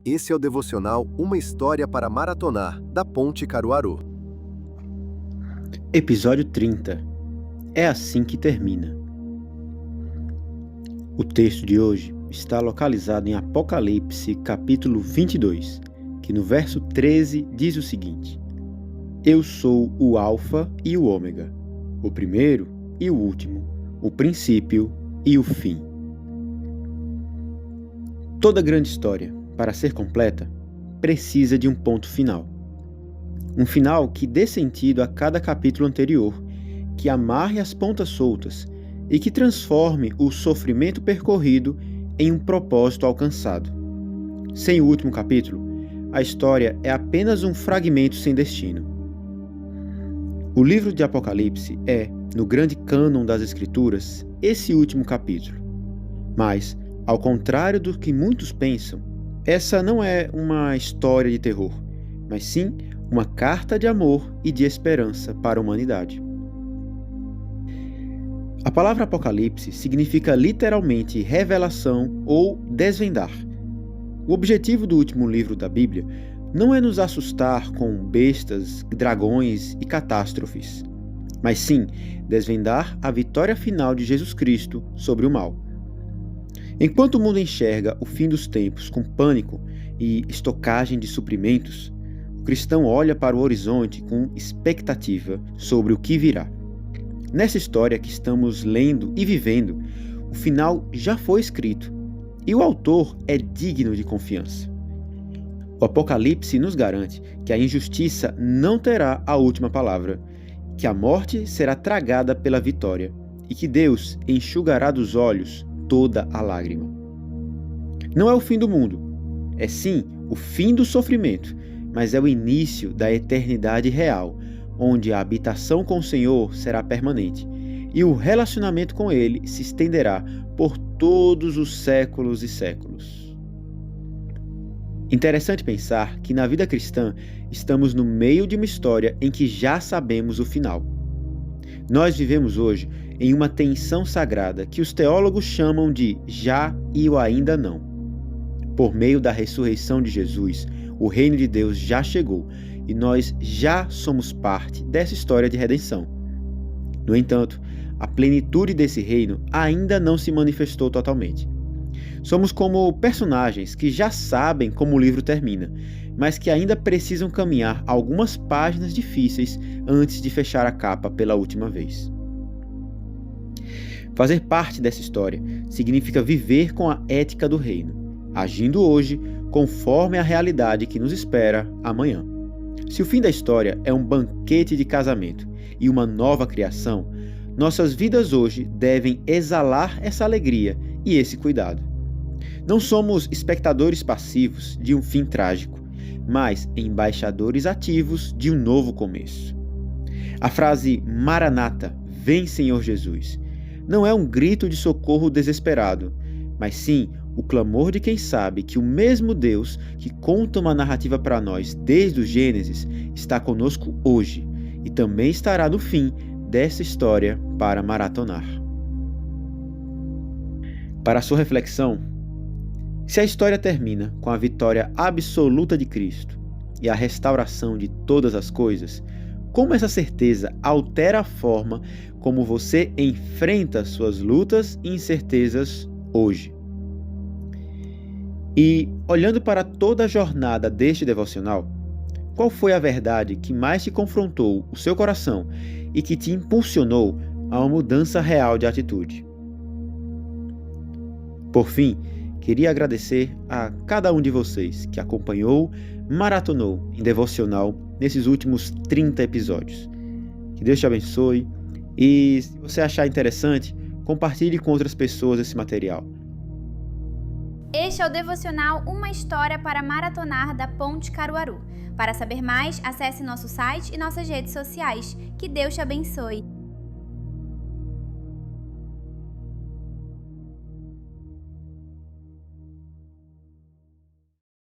Esse é o devocional Uma História para Maratonar, da Ponte Caruaru. Episódio 30. É assim que termina. O texto de hoje está localizado em Apocalipse, capítulo 22, que no verso 13 diz o seguinte: Eu sou o Alfa e o Ômega, o primeiro e o último, o princípio e o fim. Toda grande história, para ser completa, precisa de um ponto final. Um final que dê sentido a cada capítulo anterior, que amarre as pontas soltas e que transforme o sofrimento percorrido em um propósito alcançado. Sem o último capítulo, a história é apenas um fragmento sem destino. O livro de Apocalipse é, no grande cânon das Escrituras, esse último capítulo. Mas, ao contrário do que muitos pensam, essa não é uma história de terror, mas sim uma carta de amor e de esperança para a humanidade. A palavra Apocalipse significa literalmente revelação ou desvendar. O objetivo do último livro da Bíblia não é nos assustar com bestas, dragões e catástrofes, mas sim desvendar a vitória final de Jesus Cristo sobre o mal. Enquanto o mundo enxerga o fim dos tempos com pânico e estocagem de suprimentos, o cristão olha para o horizonte com expectativa sobre o que virá. Nessa história que estamos lendo e vivendo, o final já foi escrito e o autor é digno de confiança. O Apocalipse nos garante que a injustiça não terá a última palavra, que a morte será tragada pela vitória e que Deus enxugará dos olhos toda a lágrima. Não é o fim do mundo, é sim o fim do sofrimento, mas é o início da eternidade real, onde a habitação com o Senhor será permanente e o relacionamento com Ele se estenderá por todos os séculos e séculos. Interessante pensar que na vida cristã estamos no meio de uma história em que já sabemos o final. Nós vivemos hoje em uma tensão sagrada que os teólogos chamam de já e o ainda não. Por meio da ressurreição de Jesus, o reino de Deus já chegou e nós já somos parte dessa história de redenção. No entanto, a plenitude desse reino ainda não se manifestou totalmente. Somos como personagens que já sabem como o livro termina, mas que ainda precisam caminhar algumas páginas difíceis antes de fechar a capa pela última vez. Fazer parte dessa história significa viver com a ética do reino, agindo hoje conforme a realidade que nos espera amanhã. Se o fim da história é um banquete de casamento e uma nova criação, nossas vidas hoje devem exalar essa alegria e esse cuidado. Não somos espectadores passivos de um fim trágico, mas embaixadores ativos de um novo começo. A frase Maranata, vem Senhor Jesus, não é um grito de socorro desesperado, mas sim o clamor de quem sabe que o mesmo Deus que conta uma narrativa para nós desde o Gênesis está conosco hoje e também estará no fim dessa história para maratonar. Para a sua reflexão, se a história termina com a vitória absoluta de Cristo e a restauração de todas as coisas, como essa certeza altera a forma como você enfrenta suas lutas e incertezas hoje? E, olhando para toda a jornada deste devocional, qual foi a verdade que mais te confrontou o seu coração e que te impulsionou a uma mudança real de atitude? Por fim, queria agradecer a cada um de vocês que acompanhou, maratonou em devocional nesses últimos 30 episódios. Que Deus te abençoe e, se você achar interessante, compartilhe com outras pessoas esse material. Este é o devocional Uma História para Maratonar da Ponte Caruaru. Para saber mais, acesse nosso site e nossas redes sociais. Que Deus te abençoe!